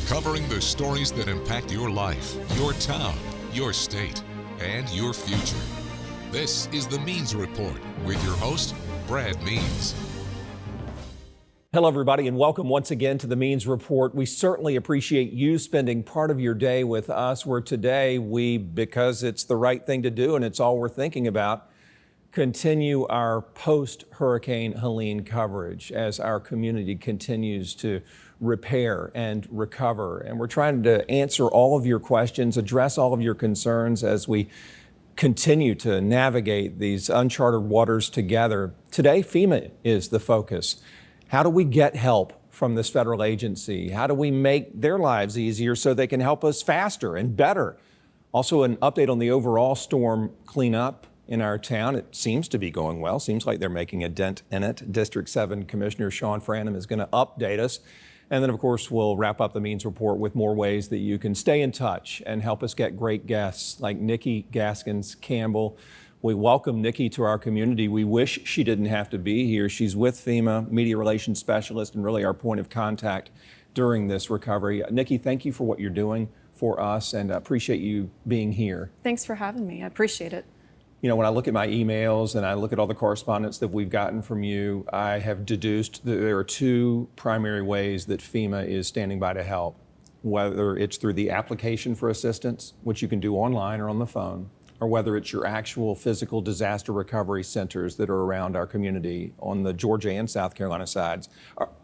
covering the stories that impact your life, your town, your state, and your future. This is the Means Report with your host, Brad Means. Hello, everybody, and welcome once again to the Means Report. We certainly appreciate you spending part of your day with us, where today because it's the right thing to do and it's all we're thinking about, continue our post-Hurricane Helene coverage as our community continues to repair and recover. And we're trying to answer all of your questions, address all of your concerns as we continue to navigate these uncharted waters together. Today, FEMA is the focus. How do we get help from this federal agency? How do we make their lives easier so they can help us faster and better? Also, an update on the overall storm cleanup in our town. It seems to be going well. Seems like they're making a dent in it. District 7 Commissioner Sean Franham is going to update us. And then, of course, we'll wrap up the Means Report with more ways that you can stay in touch and help us get great guests like Nikki Gaskins Campbell. We welcome Nikki to our community. We wish she didn't have to be here. She's with FEMA, media relations specialist, and really our point of contact during this recovery. Nikki, thank you for what you're doing for us, and appreciate you being here. Thanks for having me. I appreciate it. You know, when I look at my emails and I look at all the correspondence that we've gotten from you, I have deduced that there are two primary ways that FEMA is standing by to help, whether it's through the application for assistance, which you can do online or on the phone, or whether it's your actual physical disaster recovery centers that are around our community on the Georgia and South Carolina sides.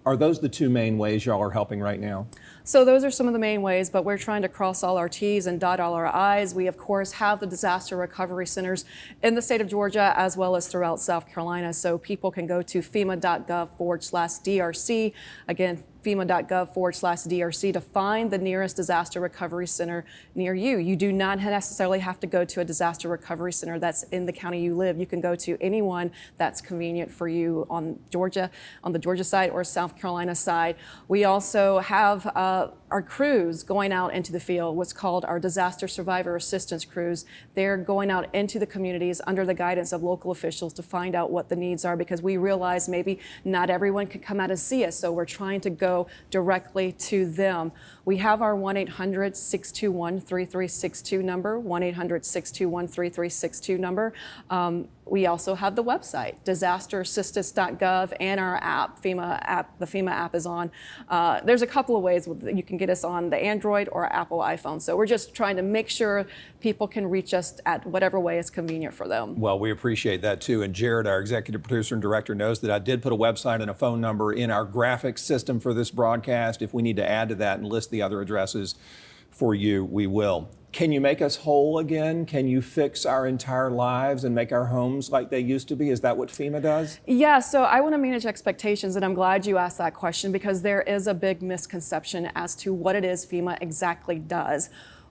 Are those the two main ways y'all are helping right now? So those are some of the main ways, but we're trying to cross all our T's and dot all our I's. We, of course, have the disaster recovery centers in the state of Georgia as well as throughout South Carolina. So people can go to FEMA.gov/DRC. Again, FEMA.gov/DRC to find the nearest disaster recovery center near you. You do not necessarily have to go to a disaster recovery center that's in the county you live. You can go to anyone that's convenient for you on the Georgia side or South Carolina side. We also have our crews going out into the field, what's called our disaster survivor assistance crews. They're going out into the communities under the guidance of local officials to find out what the needs are, because we realize maybe not everyone can come out and see us, so we're trying to go directly to them. We have our 1-800-621-3362 number, 1-800-621-3362 number. We also have the website, disasterassistance.gov, and our app, FEMA app. The FEMA app is on. There's a couple of ways that you can get us on the Android or Apple iPhone. So we're just trying to make sure people can reach us at whatever way is convenient for them. Well, we appreciate that too. And Jared, our executive producer and director, knows that I did put a website and a phone number in our graphics system for this broadcast. If we need to add to that and list the other addresses for you, we will. Can you make us whole again? Can you fix our entire lives and make our homes like they used to be? Is that what FEMA does? Yeah, so I want to manage expectations, and I'm glad you asked that question, because there is a big misconception as to what it is FEMA exactly does.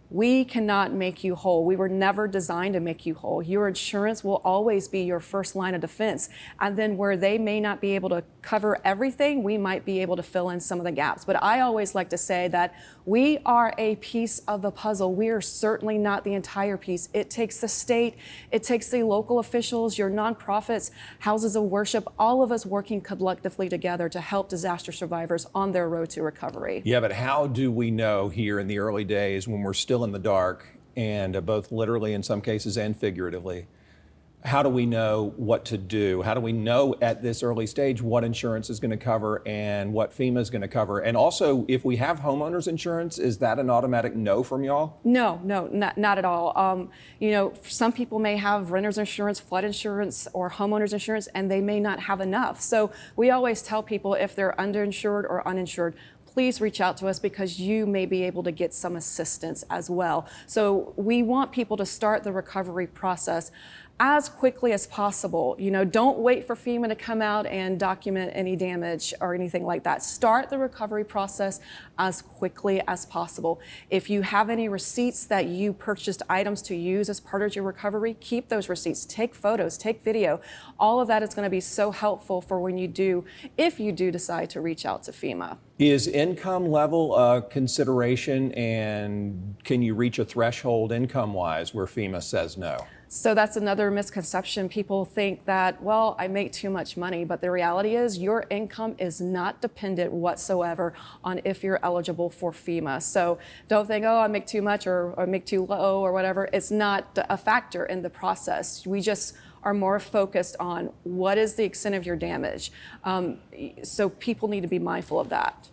We cannot make you whole. We were never designed to make you whole. Your insurance will always be your first line of defense. And then where they may not be able to cover everything, we might be able to fill in some of the gaps. But I always like to say that we are a piece of the puzzle. We are certainly not the entire piece. It takes the state, it takes the local officials, your nonprofits, houses of worship, all of us working collectively together to help disaster survivors on their road to recovery. Yeah, but how do we know here in the early days when we're still in the dark, and both literally in some cases and figuratively, how do we know what to do? How do we know at this early stage what insurance is going to cover and what FEMA is going to cover? And also, if we have homeowners insurance, is that an automatic no from y'all? No, not at all. You know, some people may have renter's insurance, flood insurance, or homeowner's insurance, and they may not have enough. So we always tell people, if they're underinsured or uninsured, please reach out to us, because you may be able to get some assistance as well. So we want people to start the recovery process as quickly as possible. You know, don't wait for FEMA to come out and document any damage or anything like that. Start the recovery process as quickly as possible. If you have any receipts that you purchased items to use as part of your recovery, keep those receipts. Take photos, take video. All of that is going to be so helpful for when you do, if you do decide to reach out to FEMA. Is income level a consideration, and can you reach a threshold income-wise where FEMA says no? So that's another misconception. People think that, well, I make too much money, but the reality is your income is not dependent whatsoever on if you're eligible for FEMA. So don't think, oh, I make too much or I make too low or whatever. It's not a factor in the process. We just are more focused on what is the extent of your damage. So people need to be mindful of that.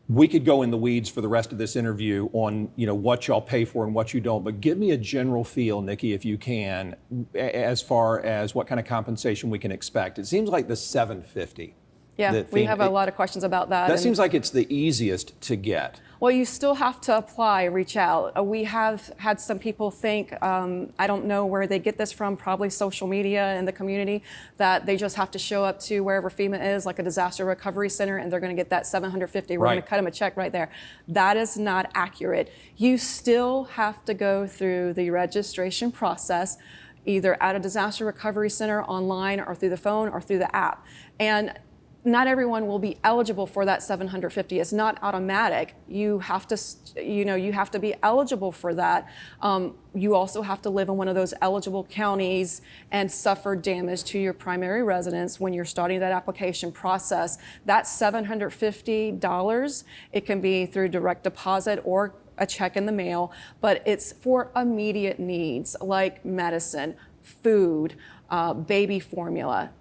We could go in the weeds for the rest of this interview on, what y'all pay for and what you don't, but give me a general feel, Nikki, if you can, as far as what kind of compensation we can expect. It seems like the $750. Yeah, we have a lot of questions about that. That seems like it's the easiest to get. Well, you still have to apply, reach out. We have had some people think, I don't know where they get this from, probably social media and the community, that they just have to show up to wherever FEMA is, like a disaster recovery center, and they're going to get that $750. We're going to cut them a check right there. That is not accurate. You still have to go through the registration process, either at a disaster recovery center, online, or through the phone, or through the app. And not everyone will be eligible for that $750. It's not automatic. You have to, you have to be eligible for that. You also have to live in one of those eligible counties and suffer damage to your primary residence when you're starting that application process. That $750, it can be through direct deposit or a check in the mail, but it's for immediate needs like medicine, food, baby formula,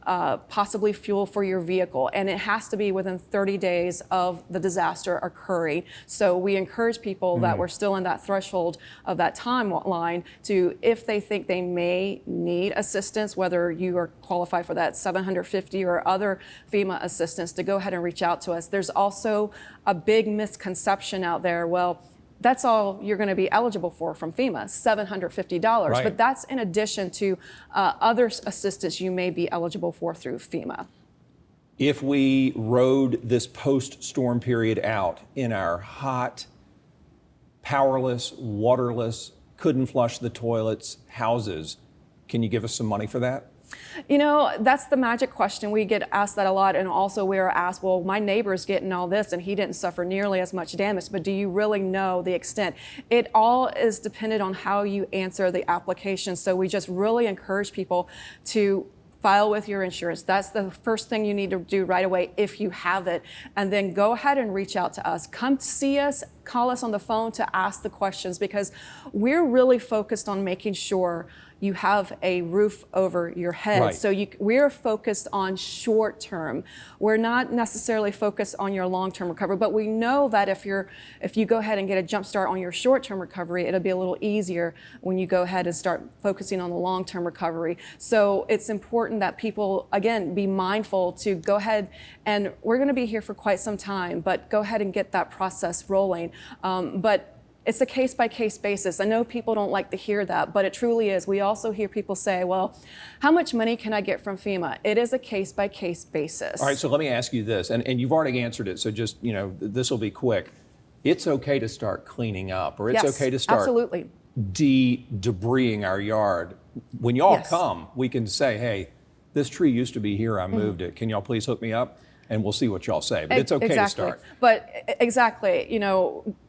possibly fuel for your vehicle, and it has to be within 30 days of the disaster occurring. So we encourage people that we're still in that threshold of that timeline to, if they think they may need assistance, whether you are qualified for that $750 or other FEMA assistance, to go ahead and reach out to us. There's also a big misconception out there, well, that's all you're going to be eligible for from FEMA, $750. Right. But that's in addition to other assistance you may be eligible for through FEMA. If we rode this post-storm period out in our hot, powerless, waterless, couldn't flush the toilets houses, can you give us some money for that? That's the magic question. We get asked that a lot, and also we are asked, well, my neighbor's getting all this and he didn't suffer nearly as much damage, but do you really know the extent? It all is dependent on how you answer the application. So we just really encourage people to file with your insurance. That's the first thing you need to do right away if you have it. And then go ahead and reach out to us. Come see us, call us on the phone to ask the questions, because we're really focused on making sure you have a roof over your head. Right. So we're focused on short term. We're not necessarily focused on your long-term recovery, but we know that if you go ahead and get a jump start on your short-term recovery, it'll be a little easier when you go ahead and start focusing on the long-term recovery. So it's important that people, again, be mindful to go ahead, and we're going to be here for quite some time, but go ahead and get that process rolling. But it's a case-by-case basis. I know people don't like to hear that, but it truly is. We also hear people say, well, how much money can I get from FEMA? It is a case-by-case basis. All right, so let me ask you this, and you've already answered it, so just, this will be quick. It's okay to start cleaning up, or it's okay to start absolutely debrising our yard. When y'all come, we can say, hey, this tree used to be here, I moved it. Can y'all please hook me up? And we'll see what y'all say, but it's okay to start. But exactly,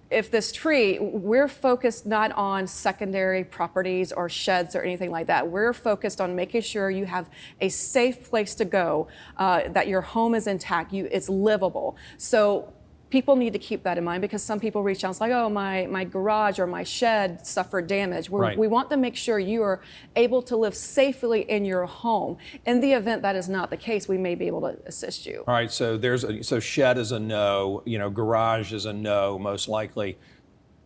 if this tree, we're focused not on secondary properties or sheds or anything like that. We're focused on making sure you have a safe place to go, that your home is intact, it's livable. So people need to keep that in mind, because some people reach out and say, oh, my garage or my shed suffered damage. We want to make sure you are able to live safely in your home. In the event that is not the case, we may be able to assist you. All right, so so shed is a no, garage is a no, most likely.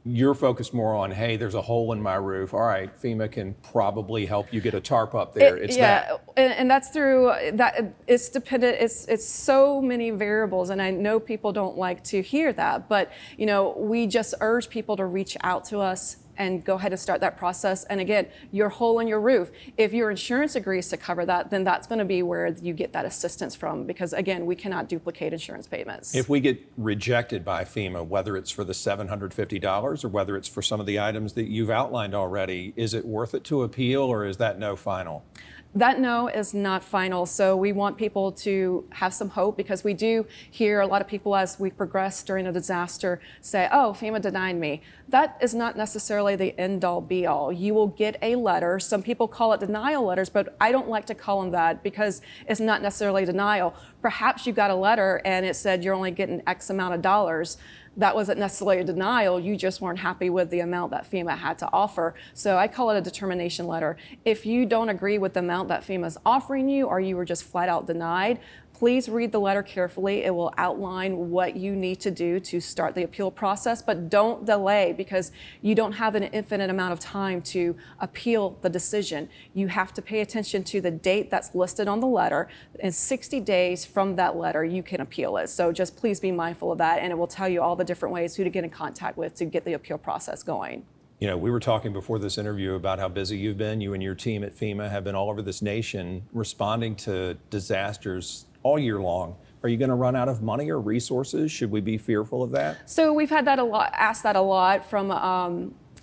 You're focused more on, hey, there's a hole in my roof. All right, FEMA can probably help you get a tarp up there. And that's through that. It's dependent. It's so many variables, and I know people don't like to hear that, but we just urge people to reach out to us and go ahead and start that process. And again, your hole in your roof, if your insurance agrees to cover that, then that's going to be where you get that assistance from, because again, we cannot duplicate insurance payments. If we get rejected by FEMA, whether it's for the $750 or whether it's for some of the items that you've outlined already, is it worth it to appeal, or is that no final? That no is not final. So we want people to have some hope, because we do hear a lot of people as we progress during a disaster say, oh, FEMA denied me. That is not necessarily the end all be all. You will get a letter. Some people call it denial letters, but I don't like to call them that, because it's not necessarily denial. Perhaps you got a letter and it said you're only getting X amount of dollars. that wasn't necessarily a denial, you just weren't happy with the amount that FEMA had to offer. So I call it a determination letter. If you don't agree with the amount that FEMA is offering you, or you were just flat out denied, please read the letter carefully. It will outline what you need to do to start the appeal process, but don't delay, because you don't have an infinite amount of time to appeal the decision. You have to pay attention to the date that's listed on the letter, and 60 days from that letter, you can appeal it. So just please be mindful of that, and it will tell you all the different ways who to get in contact with to get the appeal process going. You know, we were talking before this interview about how busy you've been. You and your team at FEMA have been all over this nation responding to disasters all year long. Are you going to run out of money or resources? Should we be fearful of that? So we've had that a lot, asked that a lot from,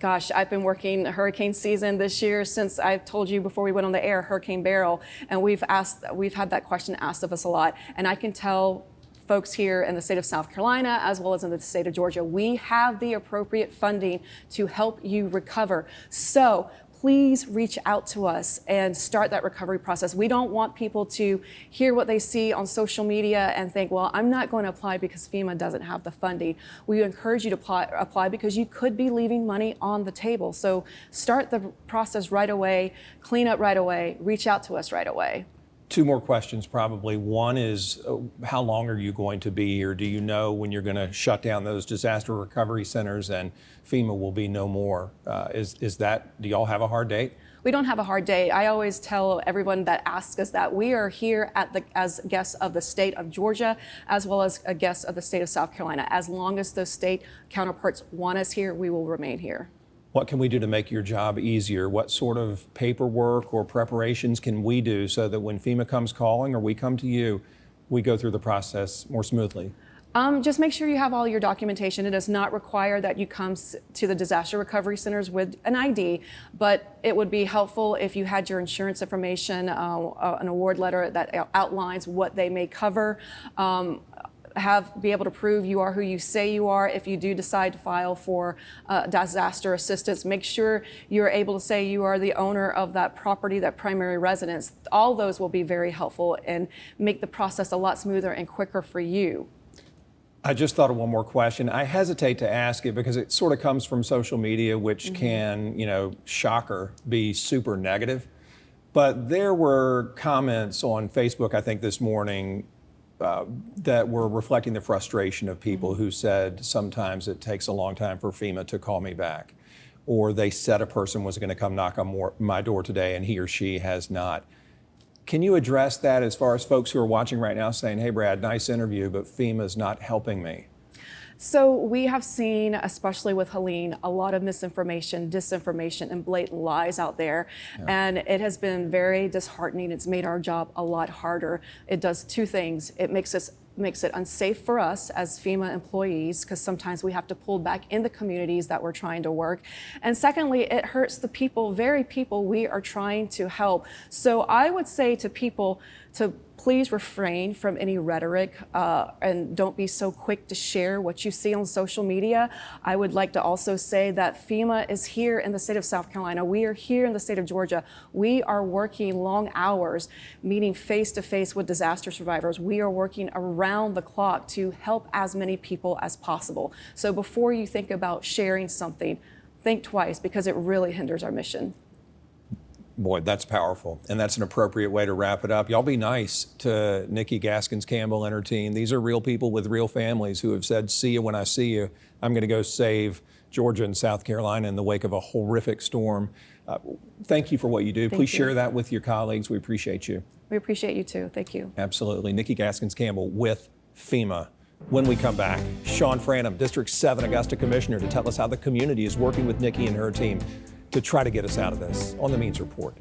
gosh, I've been working hurricane season this year since I told you before we went on the air, Hurricane Beryl, and we've had that question asked of us a lot. And I can tell folks here in the state of South Carolina, as well as in the state of Georgia, we have the appropriate funding to help you recover. So please reach out to us and start that recovery process. We don't want people to hear what they see on social media and think, well, I'm not going to apply because FEMA doesn't have the funding. We encourage you to apply because you could be leaving money on the table. So start the process right away, clean up right away, reach out to us right away. Two more questions probably. One is, how long are you going to be here? Do you know when you're going to shut down those disaster recovery centers and FEMA will be no more? Do y'all have a hard date? We don't have a hard date. I always tell everyone that asks us that we are here as guests of the state of Georgia, as well as a guest of the state of South Carolina. As long as those state counterparts want us here, we will remain here. What can we do to make your job easier? What sort of paperwork or preparations can we do so that when FEMA comes calling or we come to you, we go through the process more smoothly? Just make sure you have all your documentation. It does not require that you come to the disaster recovery centers with an ID, but it would be helpful if you had your insurance information, an award letter that outlines what they may cover. Be able to prove you are who you say you are. If you do decide to file for disaster assistance, make sure you're able to say you are the owner of that property, that primary residence. All those will be very helpful and make the process a lot smoother and quicker for you. I just thought of one more question. I hesitate to ask it because it sort of comes from social media, which can, shocker, be super negative. But there were comments on Facebook, I think this morning, that were reflecting the frustration of people who said sometimes it takes a long time for FEMA to call me back, or they said a person was going to come knock on my door today and he or she has not. Can you address that as far as folks who are watching right now saying, hey, Brad, nice interview, but FEMA's not helping me? So we have seen, especially with Helene, a lot of misinformation, disinformation, and blatant lies out there. Yeah. And it has been very disheartening. It's made our job a lot harder. It does two things. It makes it unsafe for us as FEMA employees, because sometimes we have to pull back in the communities that we're trying to work. And secondly, it hurts the very people we are trying to help. So I would say to people to please refrain from any rhetoric and don't be so quick to share what you see on social media. I would like to also say that FEMA is here in the state of South Carolina. We are here in the state of Georgia. We are working long hours, meeting face to face with disaster survivors. We are working around the clock to help as many people as possible. So before you think about sharing something, think twice, because it really hinders our mission. Boy, that's powerful. And that's an appropriate way to wrap it up. Y'all be nice to Nikki Gaskins-Campbell and her team. These are real people with real families who have said, see you when I see you. I'm going to go save Georgia and South Carolina in the wake of a horrific storm. Thank you for what you do. Please share that with your colleagues. We appreciate you. We appreciate you too. Thank you. Absolutely. Nikki Gaskins-Campbell with FEMA. When we come back, Sean Franham, District 7 Augusta Commissioner, to tell us how the community is working with Nikki and her team to try to get us out of this on the Means Report.